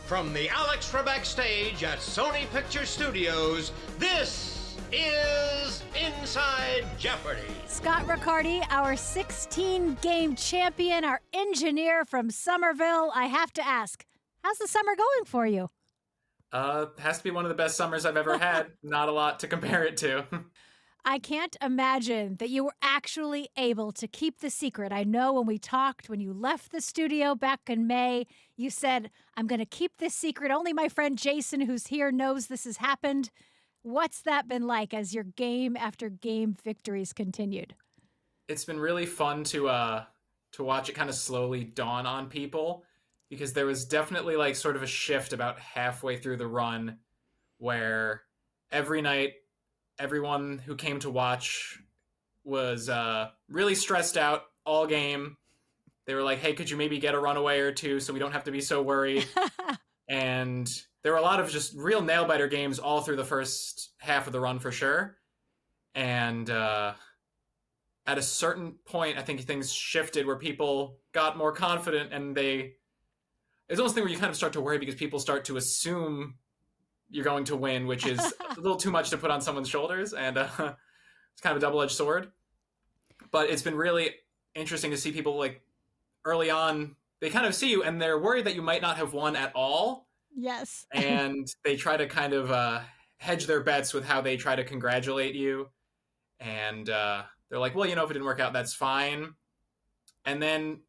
From the Alex Trebek stage at Sony Picture Studios, this is Inside Jeopardy! Scott Riccardi, our 16-game champion, our engineer from Somerville. I have to ask, how's the summer going for you? Has to be one of the best summers I've ever had. Not a lot to compare it to. I can't imagine that you were actually able to keep the secret. I know when we talked, when you left the studio back in May, you said, I'm going to keep this secret. Only my friend Jason, who's here, knows this has happened. What's that been like as your game after game victories continued? It's been really fun to watch it kind of slowly dawn on people, because there was definitely like sort of a shift about halfway through the run where every night everyone who came to watch was really stressed out all game. They were like, hey, could you maybe get a runaway or two so we don't have to be so worried? And there were a lot of just real nail-biter games all through the first half of the run for sure. And at a certain point, I think things shifted where people got more confident, and it's almost a thing where you kind of start to worry because people start to assume you're going to win, which is a little too much to put on someone's shoulders, and it's kind of a double-edged sword. But it's been really interesting to see people, like, early on, they kind of see you, and they're worried that you might not have won at all. Yes. And they try to kind of hedge their bets with how they try to congratulate you. And they're like, well, if it didn't work out, that's fine. And then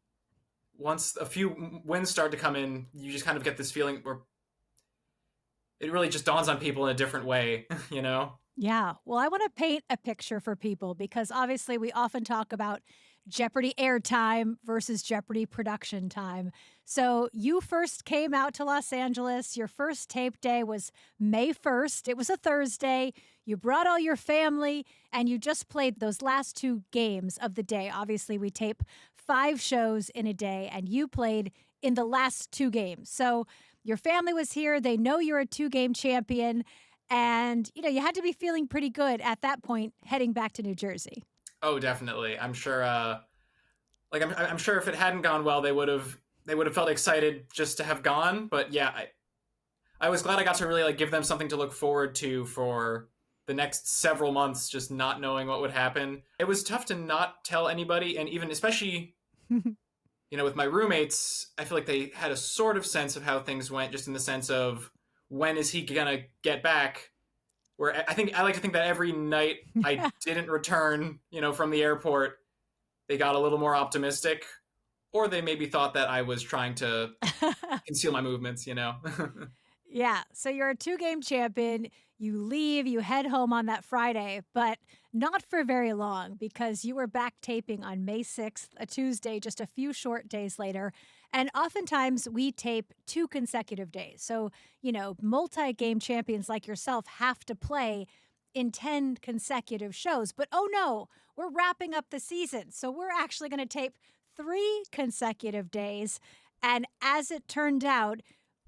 once a few wins start to come in, you just kind of get this feeling where it really just dawns on people in a different way, Yeah. Well, I want to paint a picture for people because obviously we often talk about Jeopardy airtime versus Jeopardy production time. So you first came out to Los Angeles. Your first tape day was May 1st. It was a Thursday. You brought all your family and you just played those last two games of the day. Obviously, we tape 5 shows in a day and you played in the last 2 games. So your family was here. They know you're a 2-game champion. And, you had to be feeling pretty good at that point heading back to New Jersey. Oh, definitely. I'm sure, I'm sure if it hadn't gone well, they would have felt excited just to have gone. But yeah, I was glad I got to really give them something to look forward to for the next several months, just not knowing what would happen. It was tough to not tell anybody. And even especially, with my roommates, I feel like they had a sort of sense of how things went, just in the sense of when is he going to get back? Where I like to think that every night I didn't return, from the airport, they got a little more optimistic, or they maybe thought that I was trying to conceal my movements, Yeah. So you're a 2-game champion. You leave, you head home on that Friday, but not for very long because you were back taping on May 6th, a Tuesday, just a few short days later. And oftentimes we tape 2 consecutive days. So, multi-game champions like yourself have to play in 10 consecutive shows. But oh no, we're wrapping up the season. So we're actually going to tape 3 consecutive days. And as it turned out,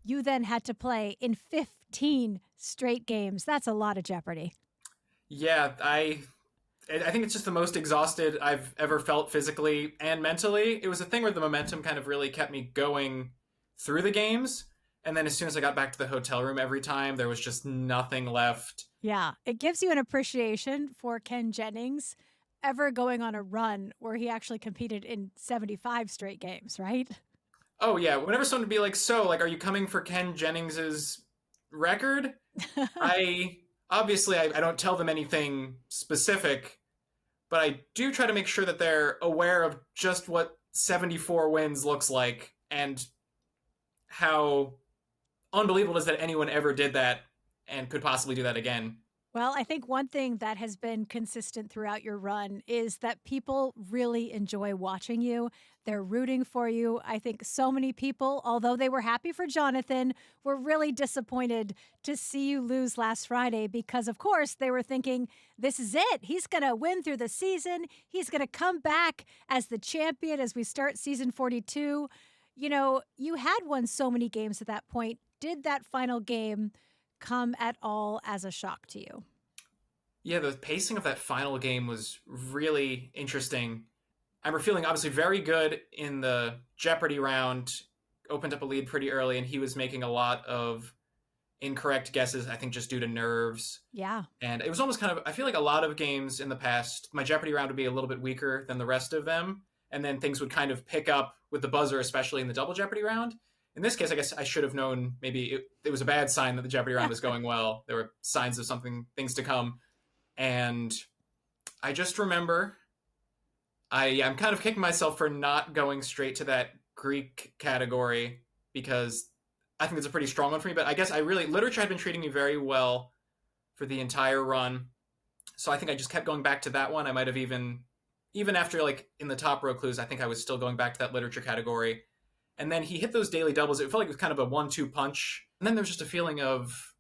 you then had to play in 15 straight games. That's a lot of Jeopardy. Yeah, I think it's just the most exhausted I've ever felt physically and mentally. It was a thing where the momentum kind of really kept me going through the games. And then as soon as I got back to the hotel room every time, there was just nothing left. Yeah, it gives you an appreciation for Ken Jennings ever going on a run where he actually competed in 75 straight games, right? Oh, yeah. Whenever someone would be like, so, are you coming for Ken Jennings's record? I don't tell them anything specific, but I do try to make sure that they're aware of just what 74 wins looks like and how unbelievable it is that anyone ever did that and could possibly do that again. Well, I think one thing that has been consistent throughout your run is that people really enjoy watching you. They're rooting for you. I think so many people, although they were happy for Jonathan, were really disappointed to see you lose last Friday because, of course, they were thinking, this is it. He's going to win through the season. He's going to come back as the champion as we start season 42. You had won so many games at that point. Did that final game come at all as a shock to you? Yeah, the pacing of that final game was really interesting. I remember feeling obviously very good in the Jeopardy round opened up a lead pretty early, and he was making a lot of incorrect guesses, I think just due to nerves. Yeah. And it was almost kind of, I feel like a lot of games in the past, my Jeopardy round would be a little bit weaker than the rest of them. And then things would kind of pick up with the buzzer, especially in the double Jeopardy round. In this case, I guess I should have known maybe it was a bad sign that the Jeopardy round was going well. There were signs of things to come. And I just remember I'm kind of kicking myself for not going straight to that Greek category because I think it's a pretty strong one for me. But I guess literature had been treating me very well for the entire run. So I think I just kept going back to that one. I might have even after like in the top row clues, I think I was still going back to that literature category. And then he hit those daily doubles. It felt like it was kind of a 1-2 punch. And then there was just a feeling of,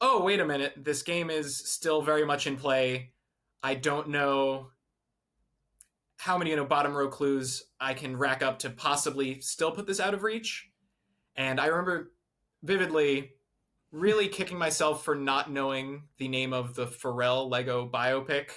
oh, wait a minute. This game is still very much in play. I don't know how many bottom row clues I can rack up to possibly still put this out of reach. And I remember vividly really kicking myself for not knowing the name of the Pharrell Lego biopic.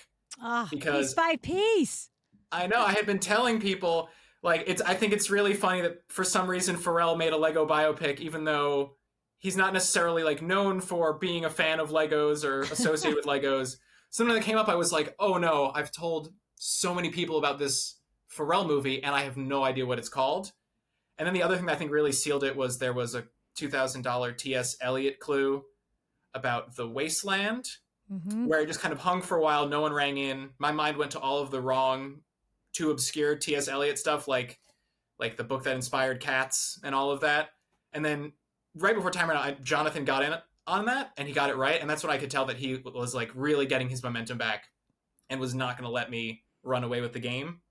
Piece by piece. I know. I had been telling people, like, I think it's really funny that for some reason Pharrell made a Lego biopic, even though he's not necessarily like known for being a fan of Legos or associated with Legos. Something that came up, I was like, oh no, I've told so many people about this Pharrell movie and I have no idea what it's called. And then the other thing that I think really sealed it was there was a $2,000 T.S. Eliot clue about the wasteland, where I just kind of hung for a while. No one rang in. My mind went to all of the wrong, too obscure T.S. Eliot stuff, like the book that inspired Cats and all of that. And then right before time ran out, Jonathan got in on that, and he got it right. And that's when I could tell that he was like really getting his momentum back and was not going to let me run away with the game.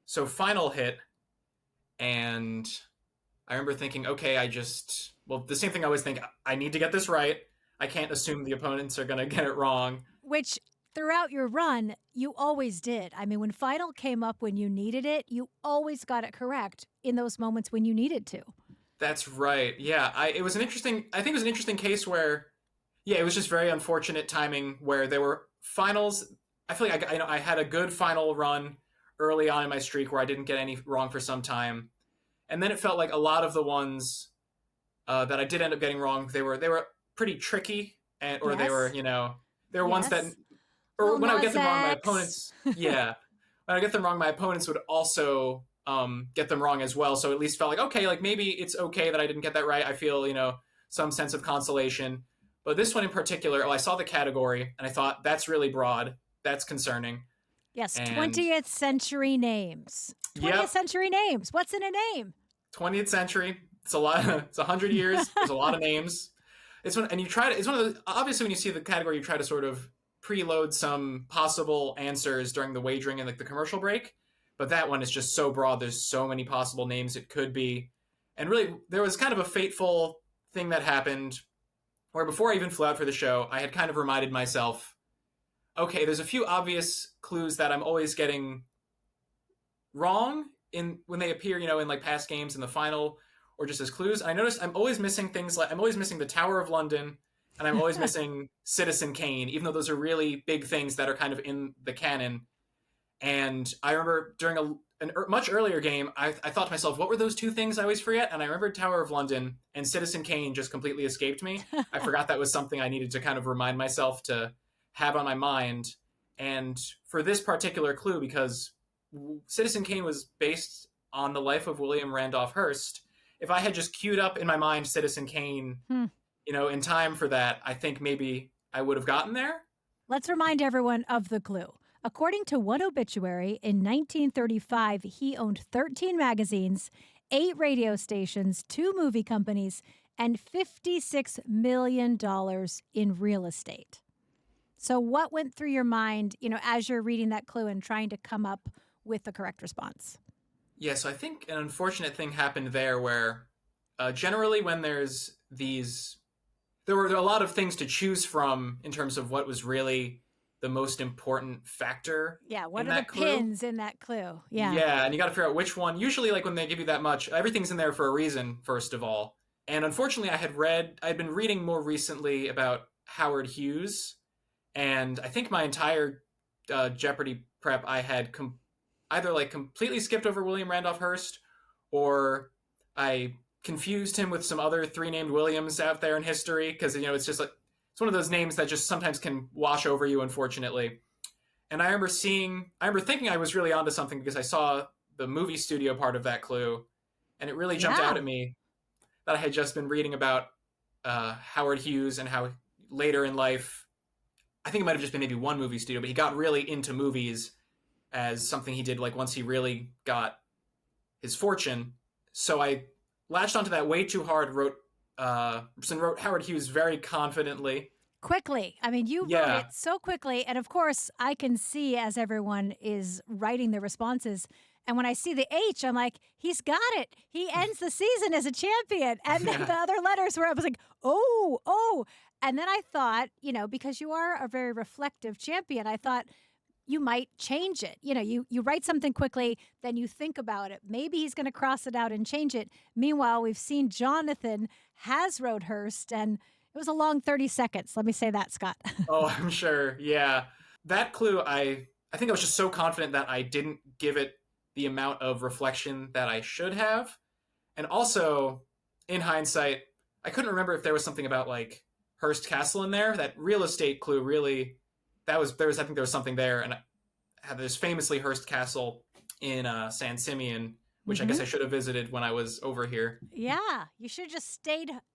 So final hit, and I remember thinking, okay, the same thing I always think, I need to get this right. I can't assume the opponents are going to get it wrong. Which, throughout your run, you always did. I mean, when final came up when you needed it, you always got it correct in those moments when you needed to. That's right. Yeah, it was an interesting case where, yeah, it was just very unfortunate timing where there were finals. I feel like I had a good final run early on in my streak where I didn't get any wrong for some time. And then it felt like a lot of the ones that I did end up getting wrong, they were pretty tricky, they were ones that, or when I would get them wrong, my opponents, when I get them wrong, my opponents would also get them wrong as well. So at least felt like, okay, like maybe it's okay that I didn't get that right. I feel, some sense of consolation. But this one in particular, I saw the category and I thought that's really broad. That's concerning. Yes, 20th century names. 20th century names. What's in a name? 20th century. It's a lot. It's 100 years. There's a lot of names. It's one of those, obviously when you see the category, you try to sort of preload some possible answers during the wagering and like the commercial break. But that one is just so broad. There's so many possible names it could be. And really, there was kind of a fateful thing that happened where before I even flew out for the show, I had kind of reminded myself, okay, there's a few obvious clues that I'm always getting wrong when they appear, in like past games in the final or just as clues. And I noticed I'm always missing things like I'm always missing the Tower of London and I'm always missing Citizen Kane, even though those are really big things that are kind of in the canon. And I remember during a much earlier game, I thought to myself, what were those two things I always forget? And I remembered Tower of London and Citizen Kane just completely escaped me. I forgot that was something I needed to kind of remind myself to have on my mind. And for this particular clue, because Citizen Kane was based on the life of William Randolph Hearst, if I had just queued up in my mind Citizen Kane, in time for that, I think maybe I would have gotten there. Let's remind everyone of the clue. According to one obituary, in 1935, he owned 13 magazines, 8 radio stations, 2 movie companies, and $56 million in real estate. So what went through your mind, as you're reading that clue and trying to come up with the correct response? Yeah, so I think an unfortunate thing happened there where generally when there's there were a lot of things to choose from in terms of what was really the most important factor. Yeah, what are the pins in that clue? Yeah. Yeah, and you got to figure out which one. Usually, like when they give you that much, everything's in there for a reason, first of all. And unfortunately, I'd been reading more recently about Howard Hughes, and I think my entire Jeopardy prep, I had either like completely skipped over William Randolph Hearst, or I confused him with some other 3 named Williams out there in history because, it's just like, it's one of those names that just sometimes can wash over you, unfortunately. And I remember thinking I was really onto something because I saw the movie studio part of that clue, and it really jumped out at me that I had just been reading about Howard Hughes and how later in life, I think it might have just been maybe one movie studio, but he got really into movies as something he did like once he really got his fortune. So I latched onto that way too hard, wrote Howard Hughes very confidently. Quickly. I mean, you wrote it so quickly. And of course, I can see as everyone is writing the responses. And when I see the H, I'm like, he's got it. He ends the season as a champion. And then the other letters where I was like, oh. And then I thought, because you are a very reflective champion, I thought you might change it. You write something quickly, then you think about it. Maybe he's going to cross it out and change it. Meanwhile, we've seen Jonathan has wrote Hearst, and it was a long 30 seconds. Let me say that, Scott. Oh, I'm sure. Yeah. That clue, I think I was just so confident that I didn't give it the amount of reflection that I should have. And also, in hindsight, I couldn't remember if there was something about like Hearst Castle in there. That real estate clue really, I think there was something there. And there's famously Hearst Castle in San Simeon, which I guess I should have visited when I was over here. Yeah, you should have just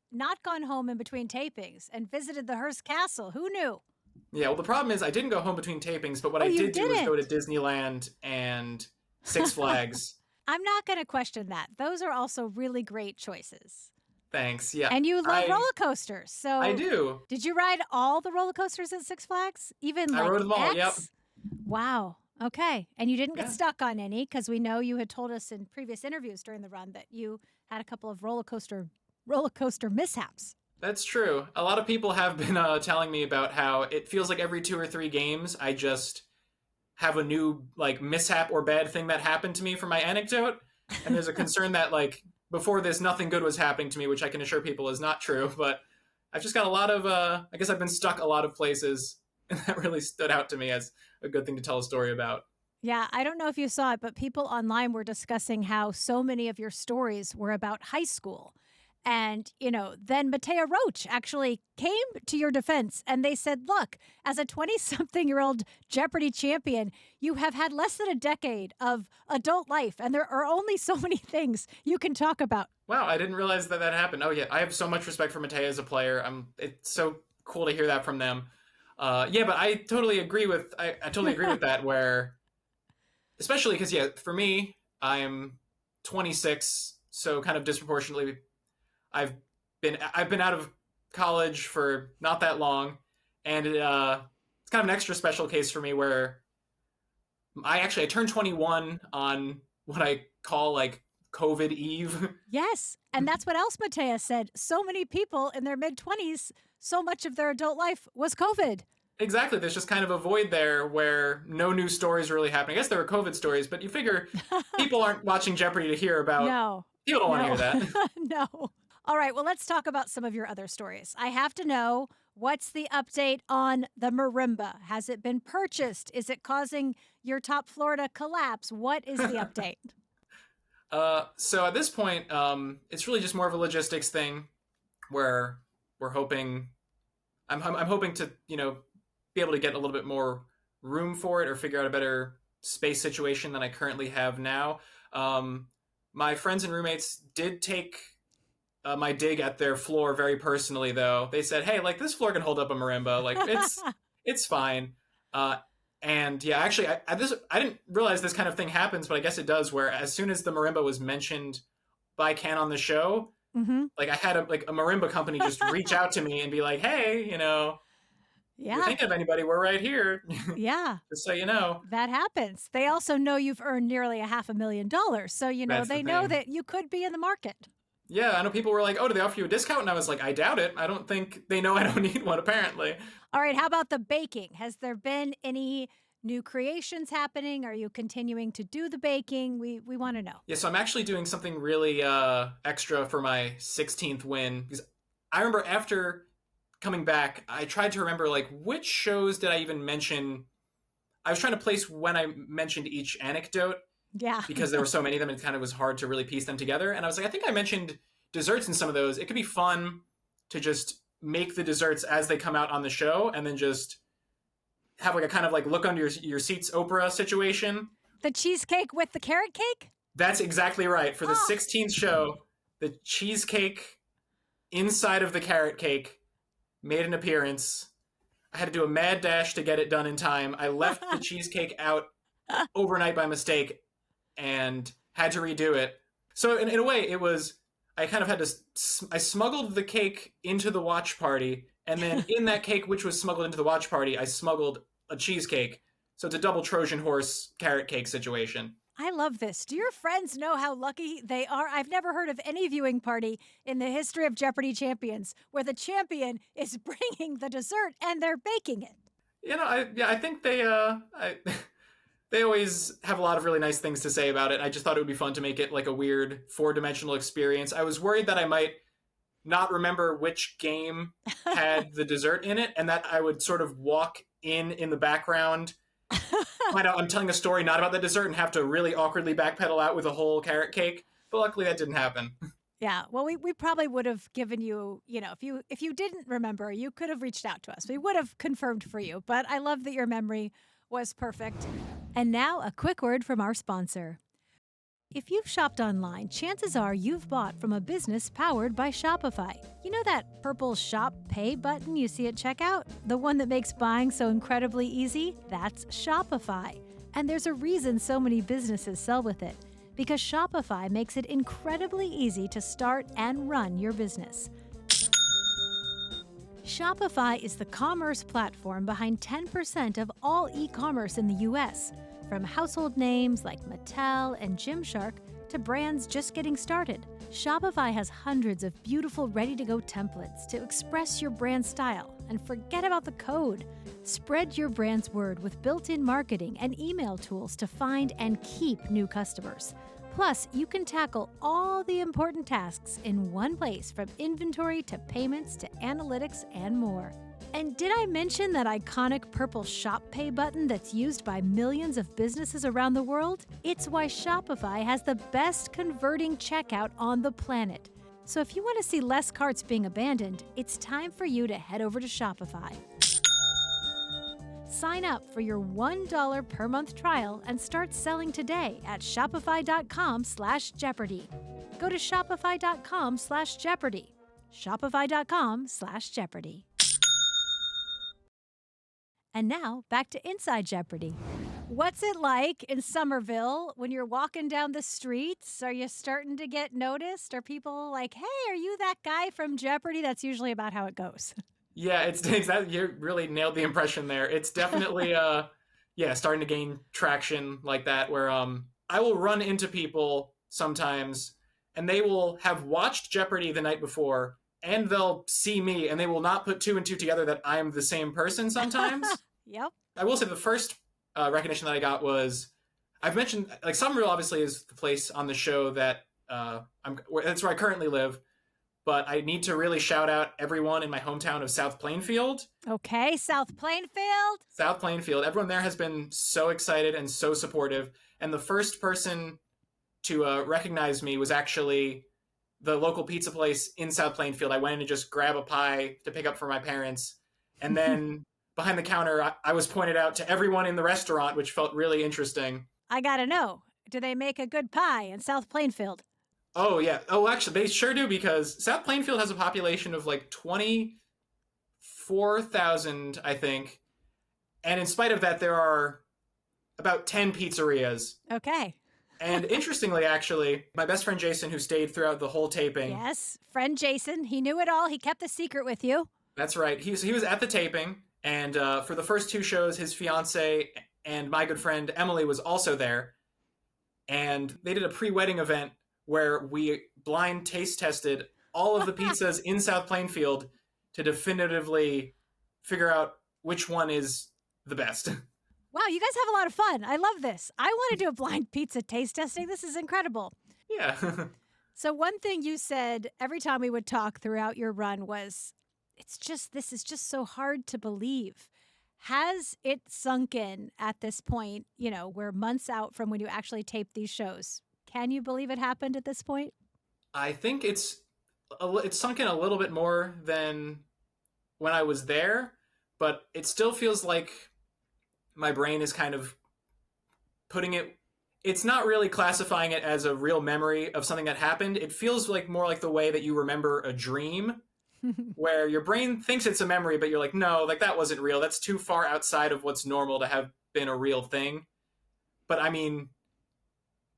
not gone home in between tapings and visited the Hearst Castle. Who knew? Yeah, well, the problem is I didn't go home between tapings, but what I did do was go to Disneyland and Six Flags. I'm not going to question that. Those are also really great choices. Thanks, yeah. And you love roller coasters, so... I do. Did you ride all the roller coasters at Six Flags? Even I rode them all, yep. Wow, okay. And you didn't get stuck on any, because we know you had told us in previous interviews during the run that you had a couple of roller coaster mishaps. That's true. A lot of people have been telling me about how it feels like every 2 or 3 games I just have a new like mishap or bad thing that happened to me for my anecdote, and there's a concern that like before this nothing good was happening to me, which I can assure people is not true, but I've just got a lot of I guess I've been stuck a lot of places, and that really stood out to me as a good thing to tell a story about. Yeah, I don't know if you saw it, but people online were discussing how so many of your stories were about high school. And, then Matea Roach actually came to your defense, and they said, look, as a 20-something-year-old Jeopardy champion, you have had less than a decade of adult life, and there are only so many things you can talk about. Wow, I didn't realize that happened. Oh, yeah, I have so much respect for Matea as a player. It's so cool to hear that from them. But I totally agree with I totally agree with that, where, especially because, for me, I'm 26, so kind of disproportionately I've been out of college for not that long, and it's kind of an extra special case for me where I turned 21 on what I call like COVID Eve. Yes, and that's what else Matea said. So many people in their mid-20s, so much of their adult life was COVID. Exactly. There's just kind of a void there where no new stories are really happening. I guess there were COVID stories, but you figure people aren't watching Jeopardy to hear about. No. People don't want to hear that. No. All right, well, let's talk about some of your other stories. I have to know, what's the update on the marimba? Has it been purchased? Is it causing your top Florida collapse? What is the update? So at this point, it's really just more of a logistics thing where we're hoping, I'm hoping to, be able to get a little bit more room for it or figure out a better space situation than I currently have now. My friends and roommates did take my dig at their floor very personally, though. They said, hey, like, this floor can hold up a marimba. Like, it's fine. And yeah, actually, I didn't realize this kind of thing happens, but I guess it does, where as soon as the marimba was mentioned by Ken on the show, like I had a marimba company just reach out to me and be like, hey, yeah, you're thinking of anybody, we're right here. Yeah. Just so you know. That happens. They also know you've earned nearly $500,000. So, they know that you could be in the market. Yeah, I know people were like, oh, do they offer you a discount? And I was like, I doubt it. I don't think they know I don't need one, apparently. All right, how about the baking? Has there been any new creations happening? Are you continuing to do the baking? We want to know. Yeah, so I'm actually doing something really extra for my 16th win. Because I remember after coming back, I tried to remember, like, which shows did I even mention? I was trying to place when I mentioned each anecdote. Yeah. because there were so many of them, it kind of was hard to really piece them together. And I was like, I think I mentioned desserts in some of those. It could be fun to just make the desserts as they come out on the show and then just have like a kind of like look under your seats Oprah situation. The cheesecake with the carrot cake? That's exactly right. For the 16th show, the cheesecake inside of the carrot cake made an appearance. I had to do a mad dash to get it done in time. I left the cheesecake out overnight by mistake and had to redo it. So in a way, it was, I kind of had to, I smuggled the cake into the watch party, and then in that cake, which was smuggled into the watch party, I smuggled a cheesecake. So it's a double Trojan horse carrot cake situation. I love this. Do your friends know how lucky they are? I've never heard of any viewing party in the history of Jeopardy champions where the champion is bringing the dessert and they're baking it. You know, I think they they always have a lot of really nice things to say about it. I just thought it would be fun to make it like a weird 4-dimensional experience. I was worried that I might not remember which game had the dessert in it, and that I would sort of walk in the background, find out I'm telling a story not about the dessert, and have to really awkwardly backpedal out with a whole carrot cake. But luckily that didn't happen. Yeah, well, we probably would have given you, if you didn't remember, you could have reached out to us. We would have confirmed for you, but I love that your memory was perfect. And now a quick word from our sponsor. If you've shopped online, chances are you've bought from a business powered by Shopify. You know that purple Shop Pay button you see at checkout? The one that makes buying so incredibly easy? That's Shopify. And there's a reason so many businesses sell with it. Because Shopify makes it incredibly easy to start and run your business. Shopify is the commerce platform behind 10% of all e-commerce in the U.S., from household names like Mattel and Gymshark to brands just getting started. Shopify has hundreds of beautiful ready-to-go templates to express your brand style, and forget about the code. Spread your brand's word with built-in marketing and email tools to find and keep new customers. Plus, you can tackle all the important tasks in one place, from inventory to payments to analytics and more. And did I mention that iconic purple Shop Pay button that's used by millions of businesses around the world? It's why Shopify has the best converting checkout on the planet. So if you want to see less carts being abandoned, it's time for you to head over to Shopify. Sign up for your $1 per month trial and start selling today at shopify.com/Jeopardy. Go to shopify.com/Jeopardy. Shopify.com/Jeopardy. And now, back to Inside Jeopardy. What's it like in Somerville when you're walking down the streets? Are you starting to get noticed? Are people like, hey, are you that guy from Jeopardy? That's usually about how it goes. Yeah, it's that you really nailed the impression there. It's definitely starting to gain traction like that, where I will run into people sometimes and they will have watched Jeopardy the night before, and they'll see me and they will not put 2 and 2 together that I am the same person sometimes. Yep. I will say the first recognition that I got was, I've mentioned, like, Somerville obviously is the place on the show that that's where I currently live, but I need to really shout out everyone in my hometown of South Plainfield. Okay, South Plainfield. South Plainfield. Everyone there has been so excited and so supportive. And the first person to recognize me was actually the local pizza place in South Plainfield. I went in to just grab a pie to pick up for my parents. And then behind the counter, I was pointed out to everyone in the restaurant, which felt really interesting. I gotta know, do they make a good pie in South Plainfield? Oh, yeah. Oh, actually, they sure do, because South Plainfield has a population of like 24,000, I think. And in spite of that, there are about 10 pizzerias. Okay. And interestingly, actually, my best friend Jason, who stayed throughout the whole taping. Yes, friend Jason. He knew it all. He kept the secret with you. That's right. He was at the taping. And for the first 2 shows, his fiance and my good friend Emily was also there. And they did a pre-wedding event where we blind taste tested all of the pizzas in South Plainfield to definitively figure out which one is the best. Wow, you guys have a lot of fun. I love this. I want to do a blind pizza taste testing. This is incredible. Yeah. So one thing you said every time we would talk throughout your run was, this is just so hard to believe. Has it sunk in at this point? We're months out from when you actually tape these shows. Can you believe it happened at this point? I think it's sunk in a little bit more than when I was there, but it still feels like my brain is kind of putting it. It's not really classifying it as a real memory of something that happened. It feels like more like the way that you remember a dream, where your brain thinks it's a memory, but you're like, no, like that wasn't real. That's too far outside of what's normal to have been a real thing. But I mean,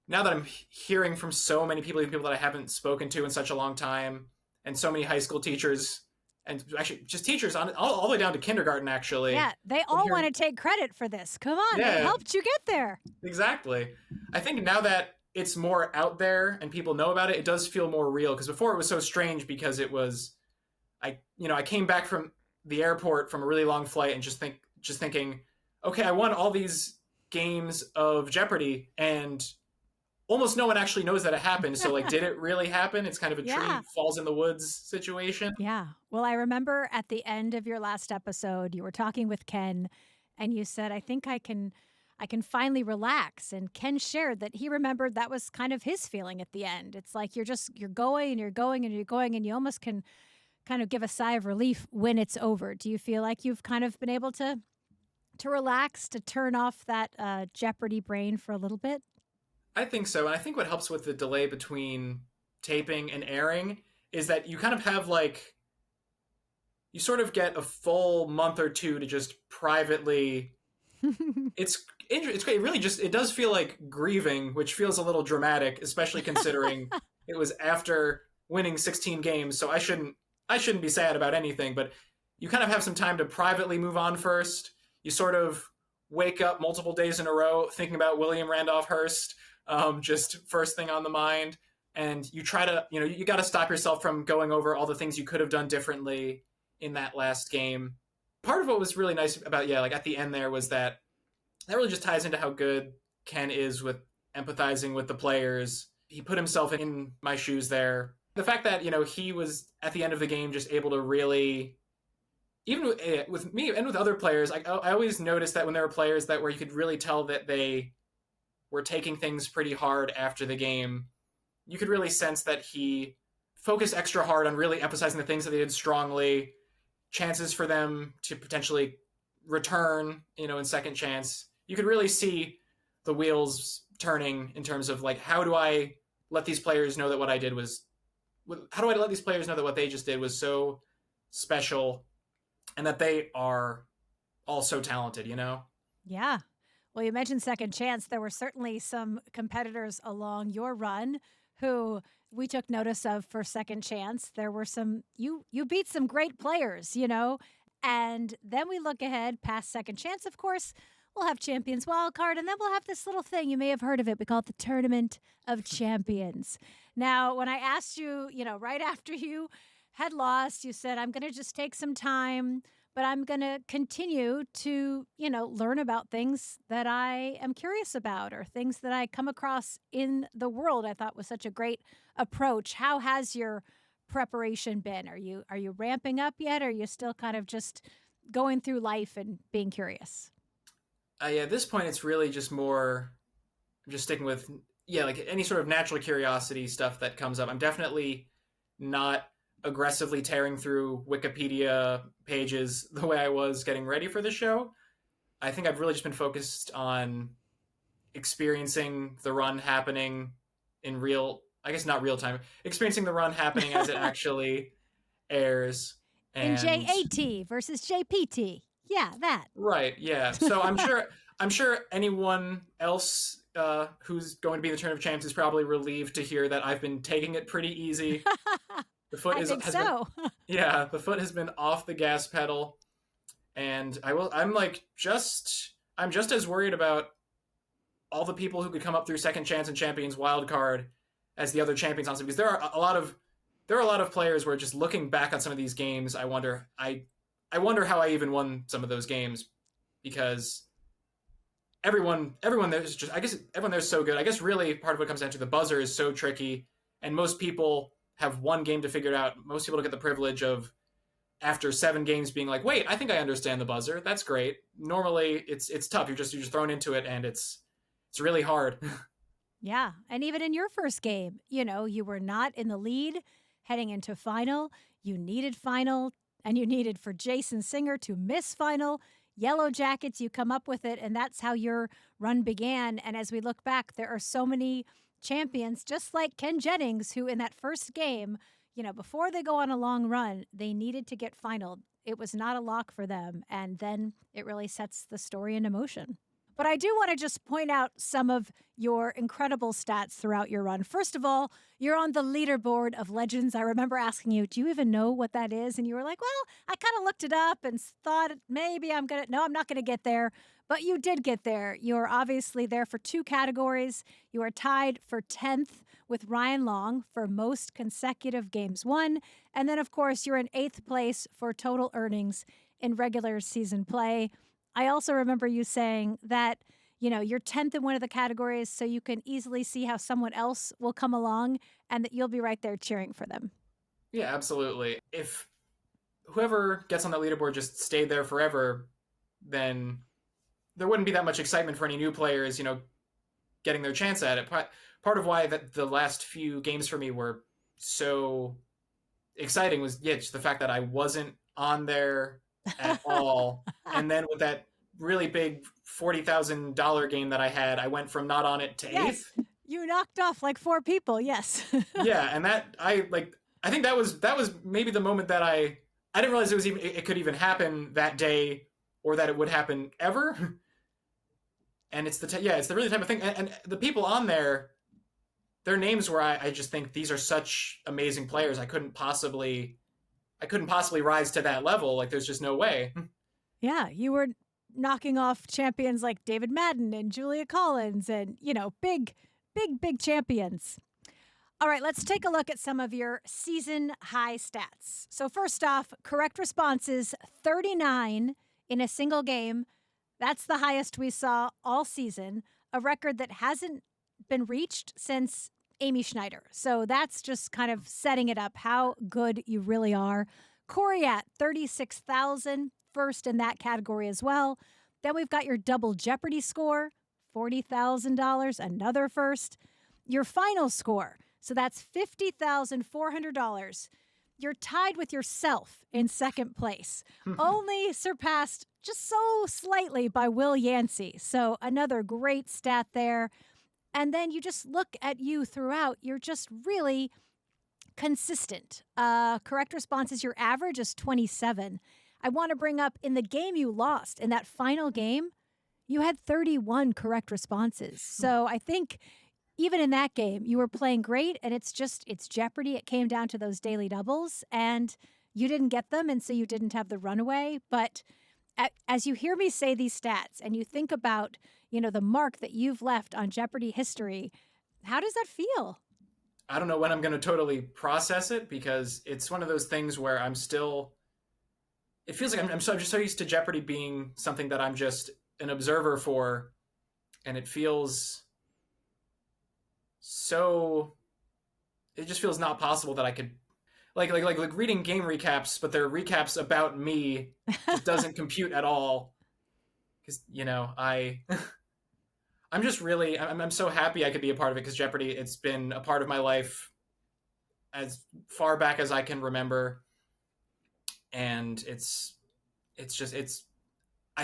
now that I'm hearing from so many people, even people that I haven't spoken to in such a long time, and so many high school teachers, and actually just teachers all the way down to kindergarten, actually. Yeah, they all want to take credit for this. Come on, Yeah. They helped you get there. Exactly. I think now that it's more out there and people know about it, it does feel more real. Because before it was so strange because it was, I came back from the airport from a really long flight and just thinking, okay, I won all these games of Jeopardy and almost no one actually knows that it happened. So like, did it really happen? It's kind of a tree falls in the woods situation. Yeah. Well, I remember at the end of your last episode, you were talking with Ken and you said, I think I can finally relax. And Ken shared that he remembered that was kind of his feeling at the end. It's like you're going and you're going and you're going and you almost can kind of give a sigh of relief when it's over. Do you feel like you've kind of been able to relax, to turn off that Jeopardy brain for a little bit? I think so. And I think what helps with the delay between taping and airing is that you kind of have like, you sort of get a full month or two to just privately. It's great. It really it does feel like grieving, which feels a little dramatic, especially considering it was after winning 16 games. So I shouldn't be sad about anything, but you kind of have some time to privately move on first. You sort of wake up multiple days in a row thinking about William Randolph Hearst. Just first thing on the mind, and you try to, you got to stop yourself from going over all the things you could have done differently in that last game. Part of what was really nice about, like at the end there was that really just ties into how good Ken is with empathizing with the players. He put himself in my shoes there. The fact that, he was at the end of the game just able to really, even with me and with other players, I always noticed that when there were players where you could really tell that they were taking things pretty hard after the game, you could really sense that he focused extra hard on really emphasizing the things that they did strongly, chances for them to potentially return, in second chance. You could really see the wheels turning in terms of like, how do I let these players know that what they just did was so special and that they are all so talented, Yeah. Well, you mentioned second chance. There were certainly some competitors along your run who we took notice of for second chance. There were you beat some great players, and then we look ahead past second chance. Of course, we'll have Champions Wildcard, and then we'll have this little thing. You may have heard of it. We call it the Tournament of Champions. Now, when I asked you, right after you had lost, you said, I'm going to just take some time, but I'm going to continue to, learn about things that I am curious about or things that I come across in the world. I thought was such a great approach. How has your preparation been? Are you ramping up yet? Or are you still kind of just going through life and being curious? At this point, it's really just more just sticking with, like any sort of natural curiosity stuff that comes up. I'm definitely not aggressively tearing through Wikipedia pages the way I was getting ready for the show. I think I've really just been focused on experiencing the run happening in not real time, experiencing the run happening as it actually airs. In JAT versus JPT. Yeah, that. Right, yeah. So I'm sure anyone else who's going to be in the Tournament of Champs is probably relieved to hear that I've been taking it pretty easy. The foot I think so. The foot has been off the gas pedal, and I'm just as worried about all the people who could come up through second chance and Champions Wildcard as the other champions on some, because there are a lot of players where just looking back on some of these games, I wonder how I even won some of those games, because everyone there's just, I guess everyone there's so good. I guess really part of what comes down to the buzzer is so tricky, and most people have one game to figure it out. Most people don't get the privilege of after 7 games being like, wait, I think I understand the buzzer. That's great. Normally it's tough. You're just thrown into it, and it's really hard. Yeah. And even in your first game, you were not in the lead heading into final. You needed final, and you needed for Jason Singer to miss final. Yellow Jackets, you come up with it, and that's how your run began. And as we look back, there are so many champions, just like Ken Jennings, who in that first game, before they go on a long run, they needed to get final. It was not a lock for them. And then it really sets the story into motion. But I do want to just point out some of your incredible stats throughout your run. First of all, you're on the Leaderboard of Legends. I remember asking you, do you even know what that is? And you were like, well, I kind of looked it up and thought maybe I'm not going to get there. But you did get there. You're obviously there for 2 categories. You are tied for 10th with Ryan Long for most consecutive games won. And then, of course, you're in 8th place for total earnings in regular season play. I also remember you saying that, you're 10th in one of the categories, so you can easily see how someone else will come along and that you'll be right there cheering for them. Yeah, absolutely. If whoever gets on that leaderboard just stayed there forever, then there wouldn't be that much excitement for any new players, getting their chance at it. Part of why the last few games for me were so exciting was, just the fact that I wasn't on there at all. And then with that really big $40,000 game that I had, I went from not on it to 8th. You knocked off like 4 people. Yes. Yeah. And that I think that was maybe the moment that I didn't realize it could even happen that day, or that it would happen ever. And it's it's the really type of thing. And the people on there, their names where I just think these are such amazing players. I couldn't possibly rise to that level. Like, there's just no way. Yeah, you were knocking off champions like David Madden and Julia Collins and, big champions. All right, let's take a look at some of your season high stats. So first off, correct responses, 39 in a single game. That's the highest we saw all season, a record that hasn't been reached since Amy Schneider. So that's just kind of setting it up, how good you really are. Corey at 36,000, first in that category as well. Then we've got your double Jeopardy score, $40,000, another first. Your final score, so that's $50,400. You're tied with yourself in second place, only surpassed just so slightly by Will Yancey. So another great stat there. And then you just look at you throughout. You're just really consistent. Correct responses, your average is 27. I want to bring up in the game you lost, in that final game, you had 31 correct responses. So I think even in that game, you were playing great, and it's Jeopardy. It came down to those daily doubles, and you didn't get them, and so you didn't have the runaway. But as you hear me say these stats and you think about, the mark that you've left on Jeopardy history, how does that feel? I don't know when I'm going to totally process it, because it's one of those things where it feels like I'm just so used to Jeopardy being something that I'm just an observer for, and it feels so, it just feels not possible that I could like reading game recaps, but they're recaps about me, just doesn't compute at all. Because, I'm just really, I'm so happy I could be a part of it, because Jeopardy, it's been a part of my life as far back as I can remember. And I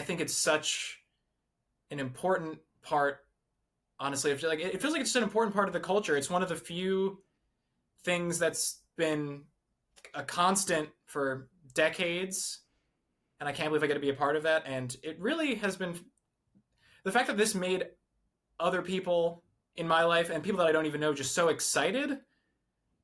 think it's such an important part, honestly. It feels like it's just an important part of the culture. It's one of the few things that's been a constant for decades, and I can't believe I get to be a part of that. And it really has been, the fact that this made other people in my life and people that I don't even know just so excited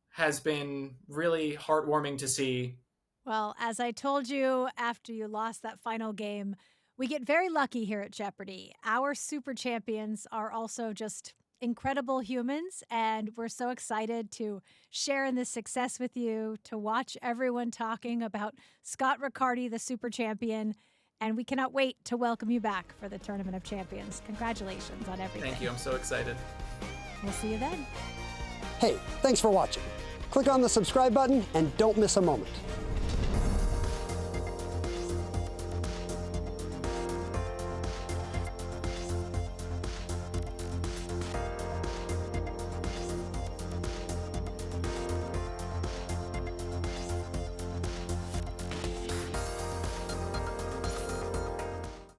has been really heartwarming to see. Well, as I told you after you lost that final game, we get very lucky here at Jeopardy. Our super champions are also just incredible humans, and we're so excited to share in this success with you, to watch everyone talking about Scott Riccardi, the super champion, and we cannot wait to welcome you back for the Tournament of Champions. Congratulations on everything. Thank you. I'm so excited. We'll see you then. Hey, thanks for watching. Click on the subscribe button and don't miss a moment.